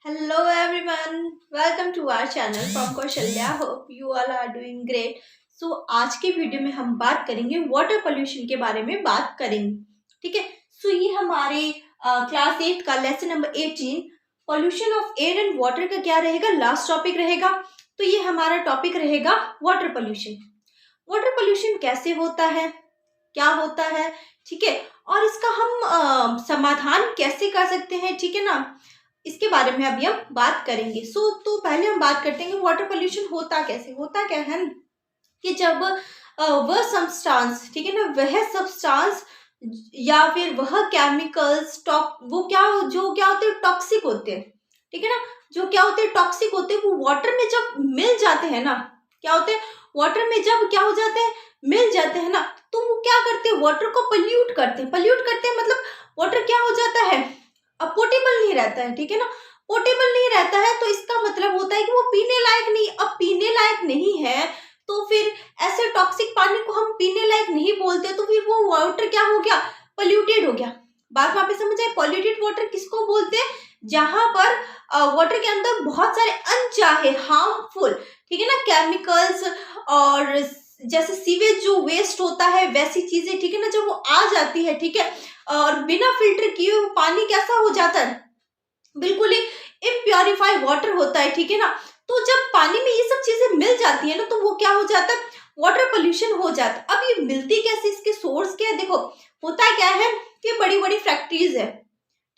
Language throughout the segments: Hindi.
Hello everyone, welcome to our channel from Kaushalya. Hope you all are doing great. So आज के वीडियो में हम बात करेंगे वाटर पोल्यूशन के बारे में बात करेंगे. ठीक है. सो ये हमारे क्लास 8 का lesson number 18 pollution of air and water का क्या रहेगा, लास्ट टॉपिक रहेगा. तो ये हमारा टॉपिक रहेगा वाटर पोल्यूशन. वाटर पोल्यूशन कैसे होता है, क्या होता है, ठीक है, और इसका हम समाधान कैसे कर सकते हैं, ठीक है ना, इसके बारे में अभी हम बात करेंगे. तो पहले हम बात करते हैं कि वाटर पोल्यूशन होता कैसे. होता क्या है कि जब वह सब्सटेंस, ठीक है ना, वह सब्सटेंस या फिर वह केमिकल्स वो क्या होते हैं, टॉक्सिक होते हैं. ठीक है ना, जो क्या होते हैं, टॉक्सिक होते हैं, वो वाटर में जब मिल जाते हैं ना, क्या होते हैं, वाटर में जब क्या हो जाते हैं, मिल जाते हैं ना, तो वो क्या करते हैं, वाटर को पल्यूट करते हैं. पल्यूट करते हैं मतलब वाटर क्या हो जाता है, अब पोर्टेबल नहीं रहता है. ठीक है ना, पोर्टेबल नहीं रहता है तो इसका मतलब होता है कि वो पीने लायक नहीं. अब पीने लायक नहीं है तो फिर ऐसे टॉक्सिक पानी को हम पीने लायक नहीं बोलते, तो फिर वो वाटर क्या हो गया, पोल्यूटेड हो गया. बात वहां पे समझ आए. पॉल्यूटेड वाटर किसको बोलते हैं, जहां पर वाटर के अंदर बहुत सारे अनचाहे हार्मफुल, ठीक है ना, केमिकल्स और जैसे सीवेज जो वेस्ट होता है वैसी चीजें, ठीक है ना, जब वो आ जाती है, ठीक है, और बिना फिल्टर किए वो पानी कैसा हो जाता है, बिल्कुल ही इम्प्योरिफाइड वाटर होता है. ठीक है ना, तो जब पानी में ये सब चीजें मिल जाती है ना, तो वो क्या हो जाता है, वाटर पोल्यूशन हो जाता है. अब ये मिलती कैसे, इसके सोर्स क्या है, देखो होता क्या है कि बड़ी बड़ी फैक्ट्रीज है.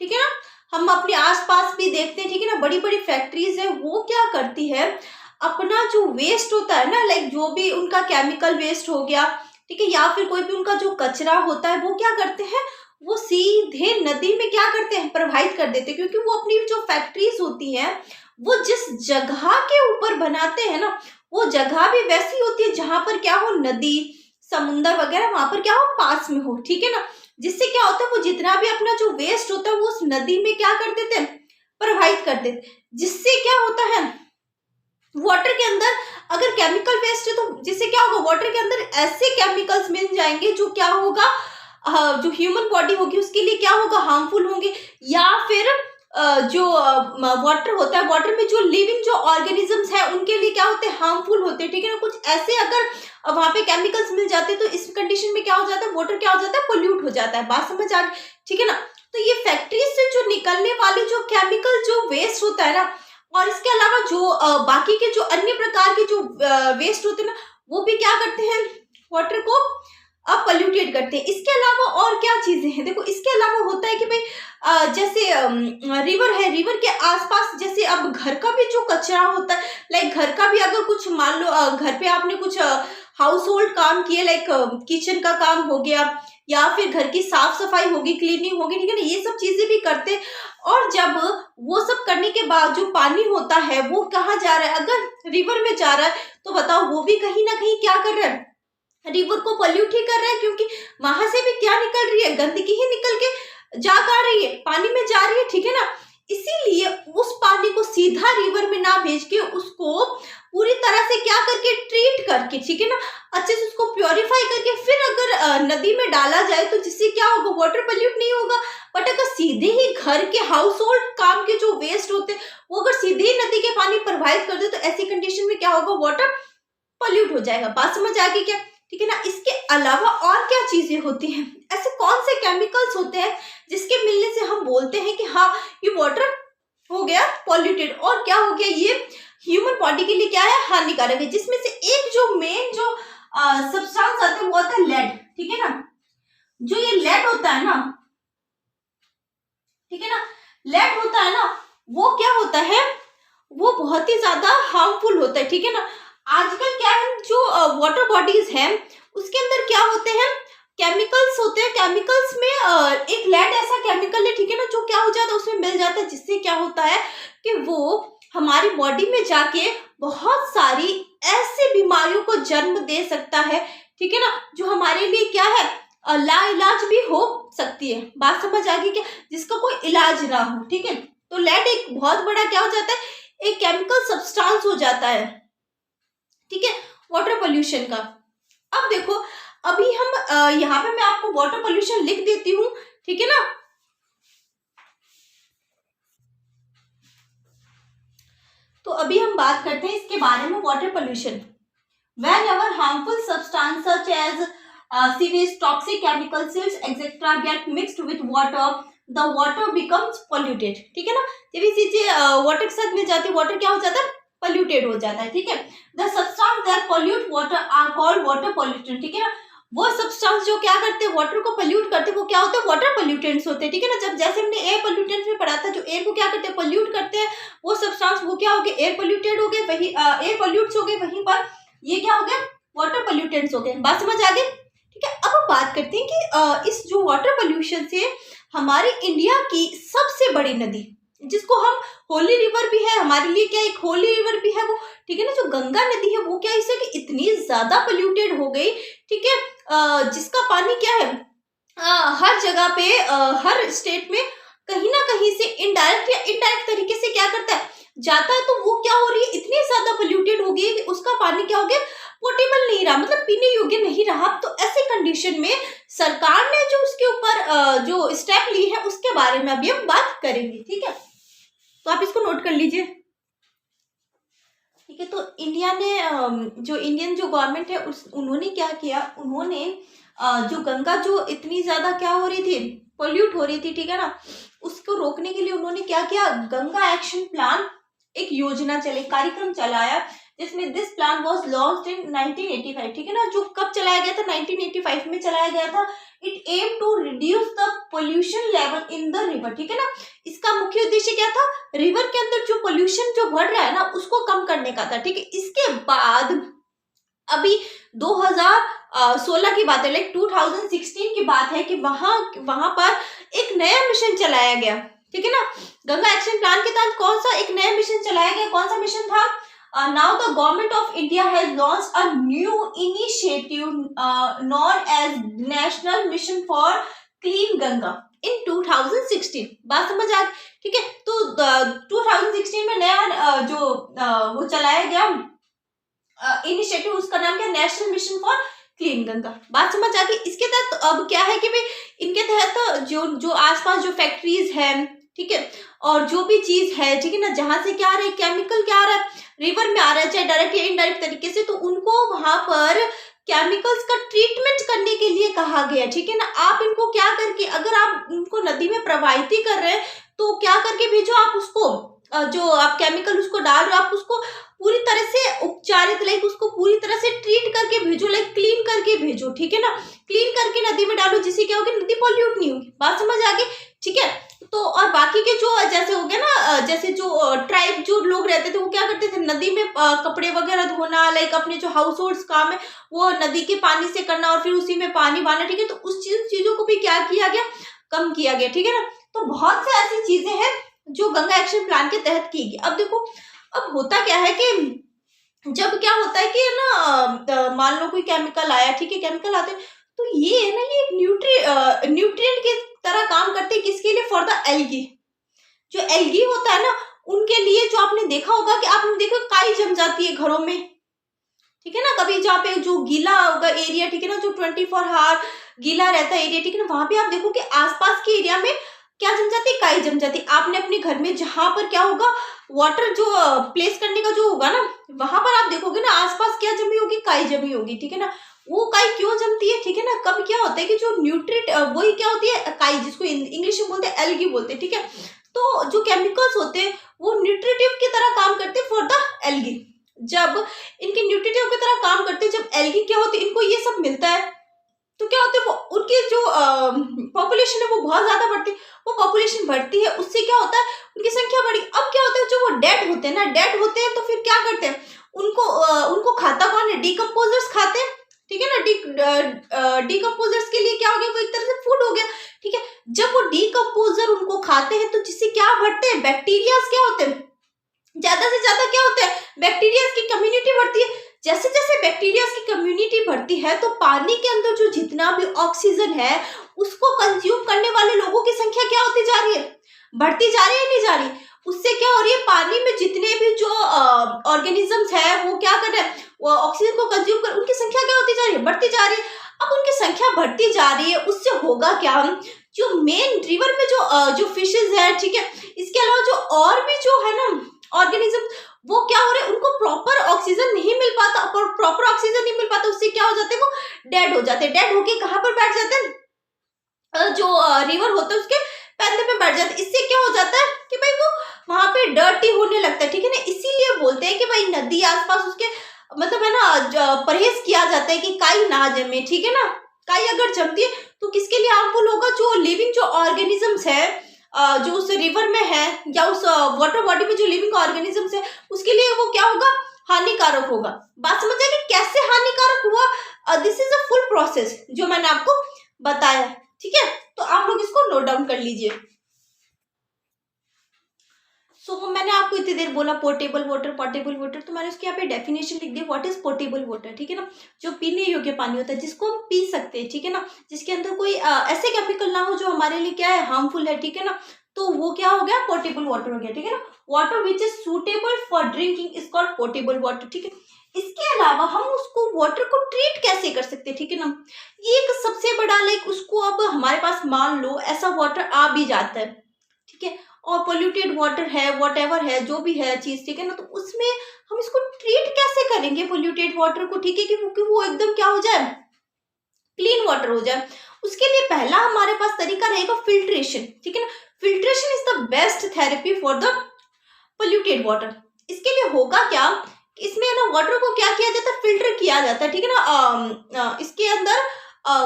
ठीक है ना, हम अपने आसपास भी देखते हैं. ठीक है ना, बड़ी बड़ी फैक्ट्रीज है, वो क्या करती है, अपना जो वेस्ट होता है ना, लाइक जो भी उनका केमिकल वेस्ट हो गया, ठीक है, या फिर कोई भी उनका जो कचरा होता है, वो क्या करते हैं, वो सीधे नदी में क्या करते हैं, प्रवाहित कर देते हैं. क्योंकि वो अपनी जो फैक्ट्रीज होती हैं, वो जिस जगह के ऊपर बनाते हैं ना, वो जगह भी वैसी होती है जहां पर क्या हो, नदी समुंदर वगैरह वहां पर क्या हो, पास में हो. ठीक है ना, जिससे क्या होता है, वो जितना भी अपना जो वेस्ट होता है वो उस नदी में क्या कर देते हैं, प्रवाहित कर देते हैं. जिससे क्या होता है, वाटर के अंदर अगर केमिकल वेस्ट है तो जिससे क्या होगा, वाटर के अंदर ऐसे केमिकल्स मिल जाएंगे जो क्या होगा, जो ह्यूमन बॉडी होगी उसके लिए क्या होगा, हार्मफुल होंगे. या फिर जो वाटर होता है, वाटर में जो लिविंग जो ऑर्गेनिजम्स है उनके लिए क्या होते हैं, हार्मफुल होते हैं. ठीक है ना, कुछ ऐसे अगर वहां पे केमिकल्स मिल जाते हैं तो इस कंडीशन में क्या हो जाता है, वाटर क्या हो जाता है, पोल्यूट हो जाता है. बात समझ आ गई. ठीक है ना, तो ये फैक्ट्रीज से जो निकलने वाले जो केमिकल जो वेस्ट होता है ना, और इसके अलावा जो बाकी के जो अन्य प्रकार के जो वेस्ट होते हैं ना, वो भी क्या करते हैं, वाटर को अब पोल्यूटेड करते हैं. इसके अलावा और क्या चीजें हैं, देखो इसके अलावा होता है कि भाई जैसे रिवर है, रिवर के आसपास जैसे अब घर का भी जो कचरा होता है, लाइक घर का भी अगर कुछ मान लो घर पे आपने कुछ हाउस होल्ड काम किए, लाइक किचन का काम हो गया, या फिर घर की साफ सफाई होगी, क्लीनिंग होगी, ठीक है ना, ये सब चीजें भी करते हैं. और जब वो सब करने के बाद जो पानी होता है वो कहाँ जा रहा है, अगर रिवर में जा रहा है, तो बताओ वो भी कहीं ना कहीं क्या कर रहा है, रिवर को पोल्यूट ही कर रहा है. क्योंकि वहां से भी क्या निकल रही है, गंदगी ही निकल के जा कर रही है, पानी में जा रही है. ठीक है ना, इसीलिए उस पानी को सीधा रिवर में ना भेज के उसको पूरी तरह से क्या करके, ट्रीट करके, ठीक है ना, अच्छे से उसको प्योरीफाई करके फिर अगर नदी में डाला जाए तो जिससे क्या होगा, वाटर पोल्यूट नहीं होगा. बट अगर सीधे ही घर के हाउस होल्ड काम के जो वेस्ट होते हैं वो अगर सीधे ही नदी के पानी प्रवाहित कर दे तो ऐसी कंडीशन में क्या होगा, वाटर पोल्यूट हो जाएगा. बात समझ आ गई क्या. ठीक है ना, इसके अलावा और क्या चीजें होती हैं, ऐसे कौन से केमिकल्स होते हैं जिसके मिलने से हम बोलते हैं कि हाँ ये वाटर हो गया पॉल्यूटेड, और क्या हो गया, ये ह्यूमन बॉडी के लिए क्या है, हानिकारक है. जिसमें से एक जो मेन जो सब्सटेंस आता है वो आता है लेड. ठीक है ना, जो ये लेड होता है ना, ठीक है ना, लेड होता है ना, वो क्या होता है, वो बहुत ही ज्यादा हार्मफुल होता है. ठीक है ना, आजकल क्या है, जो वाटर बॉडीज हैं उसके अंदर क्या होते हैं, केमिकल्स होते हैं. केमिकल्स में एक लेड ऐसा केमिकल है, ठीक है ना, जो क्या हो जाता है, उसमें मिल जाता है. जिससे क्या होता है कि वो हमारी बॉडी में जाके बहुत सारी ऐसी बीमारियों को जन्म दे सकता है. ठीक है ना, जो हमारे लिए क्या है, लाइलाज भी हो सकती है. बात समझ आ गई क्या, जिसका कोई इलाज ना हो. ठीक है, तो लेड एक बहुत बड़ा क्या हो जाता है, एक केमिकल सब्सटेंस हो जाता है. ठीक है, वाटर पोल्यूशन का. अब देखो, अभी हम यहाँ पे मैं आपको वाटर पोल्यूशन लिख देती हूँ. ठीक है ना, अभी हम बात करते हैं इसके बारे में, water pollution. Whenever harmful substance such as sewage, toxic chemicals, silts, etc. get mixed with water, the water becomes polluted। ठीक है ना, जब ये चीजें वाटर के साथ मिल जाती है, वाटर क्या हो जाता है, पोल्यूटेड हो जाता है। ठीक है, the substance that pollute water are called water pollutant। ठीक है ना, वो सब्सटेंस जो क्या करते हैं, वाटर को पोल्यूट करते हैं, वो क्या होते हैं, वाटर पोल्यूटेंट्स होते हैं। ठीक है ना, जब जैसे हमने एयर पोल्यूटेंट्स में पढ़ा था, जो एयर को क्या करते हैं, पोल्यूट करते हैं, वो सब्सटेंस वो क्या हो गए, एयर पोल्यूटेड हो गए, वही एयर पोल्यूट्स हो गए, वहीं पर ये क्या हो गया, वाटर पोल्यूटेंट्स हो गए। बात समझ आ गई। ठीक है, अब हम बात करते हैं कि इस जो वाटर पोल्यूशन से हमारे इंडिया की सबसे बड़ी नदी, जिसको हम होली रिवर भी है हमारे लिए, क्या एक होली रिवर भी है वो, ठीक है ना, जो गंगा नदी है वो क्या इससे कि इतनी ज्यादा पोल्यूटेड हो गई। ठीक है, जिसका पानी क्या है, हर जगह पे हर स्टेट में कहीं ना कहीं से इनडायरेक्ट या इनडायरेक्ट तरीके से क्या करता है, जाता है। तो वो क्या हो रही है, इतनी ज्यादा पोल्यूटेड हो गई है कि उसका पानी क्या हो गया, पोर्टेबल नहीं रहा, मतलब पीने योग्य नहीं रहा। तो ऐसे कंडीशन में सरकार ने जो उसके ऊपर जो स्टेप ली है उसके बारे में अभी हम बात करेंगे। ठीक है, तो आप इसको नोट कर लीजिए। ठीक है, तो इंडिया ने जो इंडियन जो गवर्नमेंट है उन्होंने क्या किया, उन्होंने जो गंगा जो इतनी ज्यादा क्या हो रही थी, पोल्यूट हो रही थी, ठीक है ना, उसको रोकने के लिए उन्होंने क्या किया, गंगा एक्शन प्लान एक योजना चले, कार्यक्रम चलाया, जिसमें this plan was launched in 1985। ठीक है ना, जो कब चलाया गया था, 1985 में चलाया गया था। It aim to reduce the pollution level in the river. ठीक है ना, इसका मुख्य उद्देश्य क्या था, रिवर के अंदर जो पोल्यूशन जो बढ़ रहा है ना उसको कम करने का था। ठीक है, इसके बाद अभी 2016 की बात है, लाइक 2016 की बात है कि वहां पर एक नया मिशन चलाया गया। ठीक है ना, गंगा एक्शन प्लान के तहत कौन सा एक नया मिशन चलाया गया, कौन सा मिशन था, now the government of India has launched a new initiative known as National Mission for Clean Ganga in 2016। बात समझ आ गई। ठीक है, तो 2016 में नया वो चलाया गया इनिशिएटिव, उसका नाम क्या, national Mission for Clean Ganga. बात समझ आ गई। इसके तहत अब क्या है कि भाई इनके तहत जो आसपास जो फैक्ट्रीज है, ठीक है, और जो भी चीज है, ठीक है ना, जहां से क्या आ रहा है, केमिकल क्या आ रहा है, रिवर में आ रहा है, चाहे डायरेक्ट या इनडायरेक्ट तरीके से, तो उनको वहां पर केमिकल्स का ट्रीटमेंट करने के लिए कहा गया। ठीक है ना, आप इनको क्या करके, अगर आप उनको नदी में प्रवाहित ही कर रहे हैं तो क्या करके भेजो, आप उसको जो आप केमिकल उसको डाल रहे हो, आप उसको पूरी तरह से उपचारित, लाइक उसको पूरी तरह से ट्रीट करके भेजो, लाइक क्लीन करके भेजो। ठीक है ना, क्लीन करके नदी में डालो, जिससे क्या होगी, नदी पॉल्यूट नहीं होगी। बात समझ आ गई। ठीक है, तो और बाकी के जो जैसे हो गया ना, जैसे जो ट्राइब जो लोग रहते थे वो क्या करते थे, नदी में कपड़े वगैरह धोना, लाइक अपने जो हाउस होल्ड काम है वो नदी के पानी से करना और फिर उसी में पानी बहाना। ठीक है, तो उस चीजों को भी क्या किया गया, कम किया गया। ठीक है ना, तो बहुत से ऐसी चीजें हैं जो गंगा एक्शन प्लान के तहत की गई। अब देखो, अब होता क्या है कि जब क्या होता है कि ना, मान लो कोई केमिकल आया, ठीक है, केमिकल आते हैं तो ये है ना, ये एक न्यूट्रिएंट की तरह काम करते हैं, किसके लिए, फॉर द एल्गी। जो एल्गी होता है ना उनके लिए, जो आपने देखा होगा कि आपने देखा काई जम जाती है घरों में, ठीक है ना, कभी जहाँ पे जो गीला होगा एरिया, ठीक है ना, जो 24 आवर गीला रहता है एरिया, ठीक है ना, वहां पे आप देखो कि आसपास के एरिया में क्या जम जाती है, काई जम जाती है। आपने अपने घर में जहां पर क्या होगा, वाटर जो प्लेस करने का जो होगा ना, वहां पर आप देखोगे ना आसपास क्या जमी होगी, काई जमी होगी। ठीक है ना, वो काई क्यों जमती है, ठीक है ना, कब क्या होता है कि जो न्यूट्रिएंट वही क्या होती है, काई, जिसको इंग्लिश में बोलते हैं एल्गी बोलते हैं। ठीक है, तो जो केमिकल्स होते हैं वो न्यूट्रिटिव की तरह काम करते हैं फॉर द एल्गी। जब इनके न्यूट्रिटिव की तरह काम करते हैं, जब एल्गी क्या होती है, इनको ये सब मिलता है, तो क्या होता है, वो उनकी जो पॉपुलेशन है वो बहुत ज्यादा बढ़ती है। वो पॉपुलेशन बढ़ती है, उससे क्या होता है, उनकी संख्या बढ़ी। अब क्या होता है, जो वो डेड होते हैं ना, डेड होते हैं तो फिर क्या करते हैं, उनको खाता कौन है, डिकम्पोजर्स खाते हैं। ठीक है ना, डिकम्पोजर्स के लिए क्या हो गया, वो एक तरह से फूड हो गया। ठीक है, जब वो डिकम्पोजर उनको खाते हैं तो जिससे क्या बढ़ते हैं, बैक्टीरियाज क्या होते हैं, ज्यादा से ज्यादा क्या होता है, बैक्टीरियाज की कम्युनिटी बढ़ती है। जैसे जैसे बैक्टीरिया की कम्युनिटी बढ़ती है तो पानी के अंदर जो जितना भी ऑक्सीजन है उसको कंज्यूम करने वाले लोगों की संख्या क्या होती जा रही है, बढ़ती जा रही है, नहीं जा रही। उससे क्या हो रही है, पानी में जितने भी जो ऑर्गेनिजम्स है वो क्या कर रहे हैं, वो ऑक्सीजन को कंज्यूम कर, उनकी संख्या क्या होती जा रही है, बढ़ती जा रही है। अब उनकी संख्या बढ़ती जा रही है, उससे होगा क्या, हम जो मेन रिवर में जो फिशेज है, ठीक है, इसके अलावा जो और भी जो है ना ऑर्गेनिज्म वो क्या हो रहे हैं, उनको प्रॉपर ऑक्सीजन नहीं मिल पाता, और प्रॉपर ऑक्सीजन नहीं मिल पाता, उससे क्या हो जाते हैं, वो डेड हो जाते हैं। डेड होके कहाँ पर बैठ जाते हैं, जो रिवर होता है उसके पैंदे पे बैठ जाते हैं। इससे क्या हो जाता है कि भाई वो वहां पे डर्टी होने लगता है, ठीक है ना। इसीलिए बोलते हैं कि भाई नदी आसपास उसके मतलब है ना परहेज किया जाता है कि काई ना जमे, ठीक है ना। काई अगर जमती है तो किसके लिए हार्मफुल होगा, जो लिविंग जो ऑर्गेनिजम्स है जो उस रिवर में है या उस वाटर बॉडी में जो लिविंग ऑर्गेनिजम्स है उसके लिए वो क्या होगा, हानिकारक होगा। बात समझ आएगी कैसे हानिकारक हुआ, this is a full process जो मैंने आपको बताया, ठीक है। तो आप लोग इसको नोट डाउन कर लीजिए। मैंने आपको इतनी देर बोला पोर्टेबल वाटर, तो मैंने उसके यहाँ पे डेफिनेशन लिख दी, व्हाट इज पोर्टेबल वाटर, ठीक है ना। जो पीने योग्य पानी होता है जिसको हम पी सकते हैं, ठीक है ना, जिसके अंदर कोई ऐसे केमिकल ना हो जो हमारे लिए क्या है, हार्मफुल है, ठीक है ना। तो वो क्या हो गया, पोर्टेबल वाटर हो गया, ठीक है ना। Water which is suitable for drinking is called portable water, ठीक है। इसके अलावा हम उसको वाटर को ट्रीट कैसे कर सकते हैं, ठीक है ना। ये एक सबसे बड़ा लाइक उसको अब हमारे पास मान लो ऐसा वाटर आ भी जाता है, ठीक है, और पोल्यूटेड वाटर है, वॉटेवर है, जो भी है चीज, ठीक है ना। तो उसमें हम इसको ट्रीट कैसे करेंगे पोल्यूटेड वाटर को, ठीक है, क्योंकि वो एकदम क्या हो जाए, क्लीन वाटर हो जाए। उसके लिए पहला हमारे पास तरीका रहेगा फिल्ट्रेशन, ठीक है ना। Filtration is the best therapy for the polluted water. इसके लिए होगा क्या, इसमें ना वाटर को क्या किया जाता है, फिल्टर किया जाता है, ठीक है ना। इसके अंदर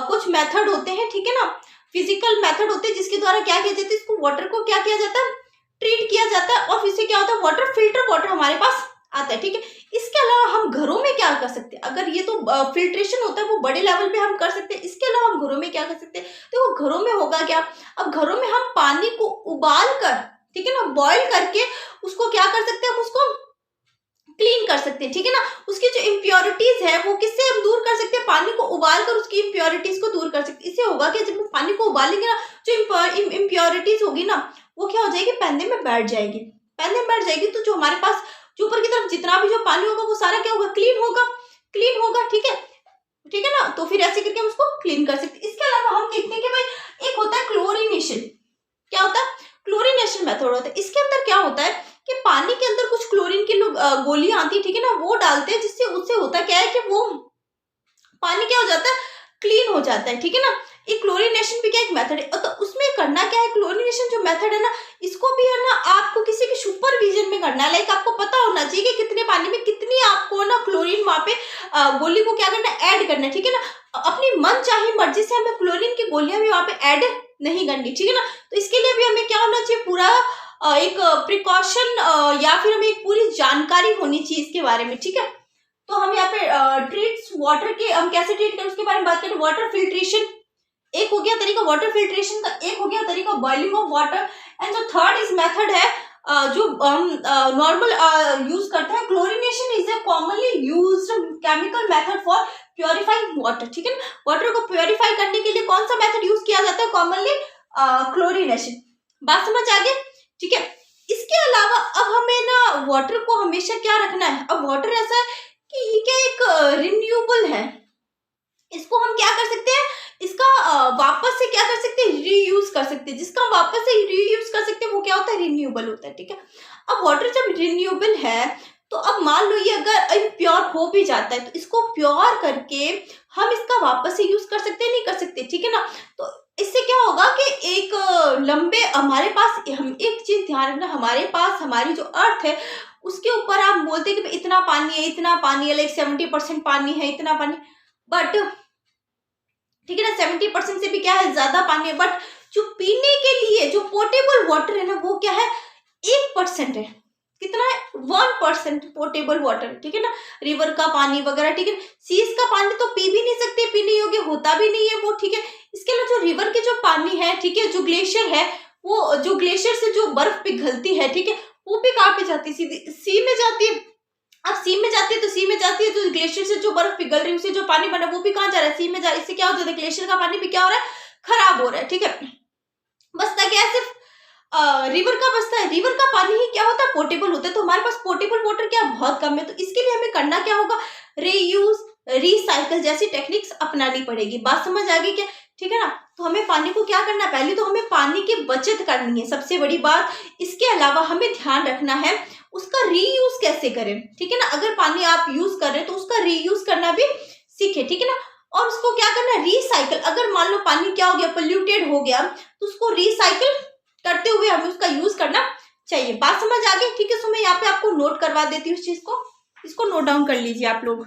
कुछ मेथड होते हैं, ठीक है ना, फिजिकल मेथड होते हैं जिसके द्वारा क्या किया जाता है, इसको वाटर को क्या किया जाता है, ट्रीट किया जाता है, और फिर से क्या होता है, वाटर फिल्टर वाटर हमारे पास आता है, ठीक है। इसके अलावा हम घरों में क्या कर सकते हैं, अगर ये तो फिल्ट्रेशन होता है वो बड़े लेवल पे हम कर सकते हैं, इसके अलावा हम घरों में क्या कर सकते हैं, देखो घरों में होगा क्या, अब घरों में हम पानी को उबाल कर, ठीक है ना, बॉईल करके उसको क्या कर सकते हैं, हम उसको क्लीन कर सकते हैं, ठीक है ना। उसकी जो इम्प्योरिटीज है वो किससे हम दूर कर सकते हैं, पानी को उबाल कर उसकी इम्प्योरिटीज को दूर कर सकते हैं। इससे होगा कि जब हम पानी को उबालेंगे ना, जो इम्प्योरिटीज होगी ना वो क्या हो जाएगी, पैंदे में बैठ जाएगी। पैंदे में बैठ जाएगी तो जो हमारे पास जो ऊपर की तरफ जितना भी जो पानी होगा वो सारा क्या होगा, क्लीन होगा, क्लीन होगा, ठीक है, ठीक है ना। तो फिर ऐसे करके हम उसको क्लीन कर सकते हैं। इसके अलावा हम देखते हैं कि भाई एक होता है क्लोरीनेशन, क्या होता है, क्लोरीनेशन मेथड होता है। इसके अंदर क्या होता है कि पानी के अंदर कुछ क्लोरीन की गोलियां आती है, ठीक है ना, वो डालते हैं, जिससे उससे होता क्या है कि वो पानी क्या हो जाता है, क्लीन हो जाता है, ठीक है ना। एक क्लोरीनेशन भी क्या एक मेथड है, तो उसमें करना क्या है, क्लोरीनेशन जो मेथड है ना, इसको भी है ना आपको किसी के सुपरविजन में करना है। लाइक आपको पता होना चाहिए कि कितने पानी में कितनी आपको ना क्लोरीन वहां पे गोली को क्या करना है, ऐड करना है, ठीक है ना। अपनी मन चाहे मर्जी से हमें क्लोरीन की गोलियां भी वहां पे ऐड नहीं करनी, ठीक है ना। तो इसके लिए भी हमें क्या होना चाहिए, पूरा एक प्रिकॉशन या फिर हमें एक पूरी जानकारी होनी चाहिए इसके बारे में, ठीक है। तो हम यहाँ पे ट्रीट्स वाटर के हम कैसे ट्रीट करें उसके बारे में बात करें। वाटर फिल्ट्रेशन एक हो गया तरीका वाटर फिल्ट्रेशन का, एक हो गया तरीका बॉइलिंग ऑफ वाटर, एंड जो थर्ड इस मेथड है जो हम नॉर्मल यूज करते हैं, chlorination is a commonly used chemical method for purifying water, ठीक है ना। वाटर को प्योरीफाई करने के लिए कौन सा मेथड यूज किया जाता है, कॉमनली क्लोरीनेशन। बात समझ आ गई, ठीक है। इसके अलावा अब हमें ना वाटर को हमेशा क्या रखना है, अब वाटर ऐसा है कि ये क्या एक रिन्यूएबल है, इसको हम क्या कर सकते हैं, इसका वापस से क्या कर सकते हैं, रीयूज कर सकते हैं। जिसका हम वापस से रीयूज कर सकते हैं वो क्या होता है, रिन्यूएबल होता है, ठीक है। अब वाटर जब रिन्यूएबल है तो अब मान लो ये अगर इम्प्योर हो भी जाता है तो इसको प्योर करके हम इसका वापस से यूज कर सकते हैं, नहीं कर सकते, ठीक है ना। तो इससे क्या होगा कि एक लंबे हमारे पास हम एक चीज ध्यान रखना, हमारे पास हमारी जो अर्थ है उसके ऊपर आप बोलते हैं कि इतना पानी है, इतना पानी है, लाइक 70% पानी है, इतना पानी, बट ठीक है ना 70% से भी क्या है, ज्यादा पानी है, बट जो पीने के लिए जो पोर्टेबल वाटर है ना वो क्या है, 1% है। कितना है, 1% पोर्टेबल वाटर, ठीक है ना। रिवर का पानी वगैरह, ठीक है। सीज का पानी तो पी भी नहीं सकते, पीने योग्य होता भी नहीं है वो, ठीक है। इसके अलावा जो रिवर के जो पानी है, ठीक है, जो ग्लेशियर है, वो जो ग्लेशियर से जो बर्फ पिघलती है, ठीक है, वो भी कहाँ पे जाती है, सीधी सी में जाती है। अब सी में जाती है तो सी में जाती है तो ग्लेशियर से जो बर्फ पिघल रही है उससे जो पानी बना वो भी कहाँ जा रहा है, सी में जा रहा है। इससे क्या हो जाता है, ग्लेशियर का पानी भी क्या हो रहा है, खराब हो रहा है, ठीक है। बचता क्या है, सिर्फ रिवर का बचता है। रिवर का पानी ही क्या होता है, पोर्टेबल होता है। तो हमारे पास पोर्टेबल वाटर क्या बहुत कम है, तो इसके लिए हमें करना क्या होगा, रीयूज रिसाइकल जैसी टेक्निक्स अपनानी पड़ेगी। बात समझ आ गई क्या, ठीक है ना। तो हमें पानी को क्या करना है, पहले तो हमें पानी की बचत करनी है, सबसे बड़ी बात। इसके अलावा हमें ध्यान रखना है उसका रीयूज कैसे करें, ठीक है ना। अगर पानी आप यूज कर रहे हैं तो उसका रीयूज करना भी सीखे, ठीक है ना। और उसको क्या करना, रिसाइकल। अगर मान लो पानी क्या हो गया, पोल्यूटेड हो गया, तो उसको रिसाइकल करते हुए हमें उसका यूज करना चाहिए। बात समझ आ गई, ठीक है। सो मैं यहाँ पे आपको नोट करवा देती हूँ इस चीज को, इसको नोट डाउन कर लीजिए आप लोग।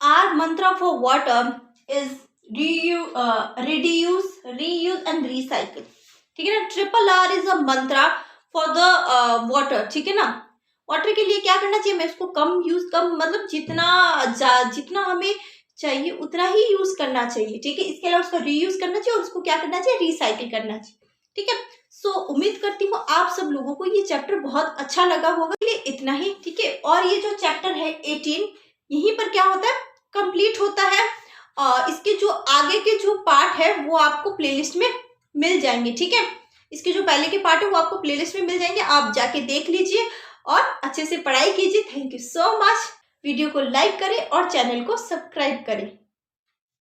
आर मंत्र for water is reduce, reuse and recycle, ठीक है ना। Triple R is a Mantra for the water, ठीक है ना। वाटर के लिए क्या करना चाहिए, मैं इसको कम यूज, कम मतलब जितना हमें चाहिए उतना ही यूज करना चाहिए, ठीक है। इसके अलावा उसका रीयूज करना चाहिए और उसको क्या करना चाहिए, रिसाइकिल करना चाहिए, ठीक है। सो उम्मीद करती हूँ आप सब लोगों को ये चैप्टर बहुत अच्छा लगा होगा। ये इतना ही, ठीक है। और ये जो चैप्टर है 18, यहीं पर क्या होता है, कंप्लीट होता है। इसके जो आगे के जो पार्ट है वो आपको प्लेलिस्ट में मिल जाएंगे, ठीक है। इसके जो पहले के पार्ट है वो आपको प्लेलिस्ट में मिल जाएंगे, आप जाके देख लीजिए और अच्छे से पढ़ाई कीजिए। Thank you so much. Video को लाइक करें और चैनल को सब्सक्राइब करें।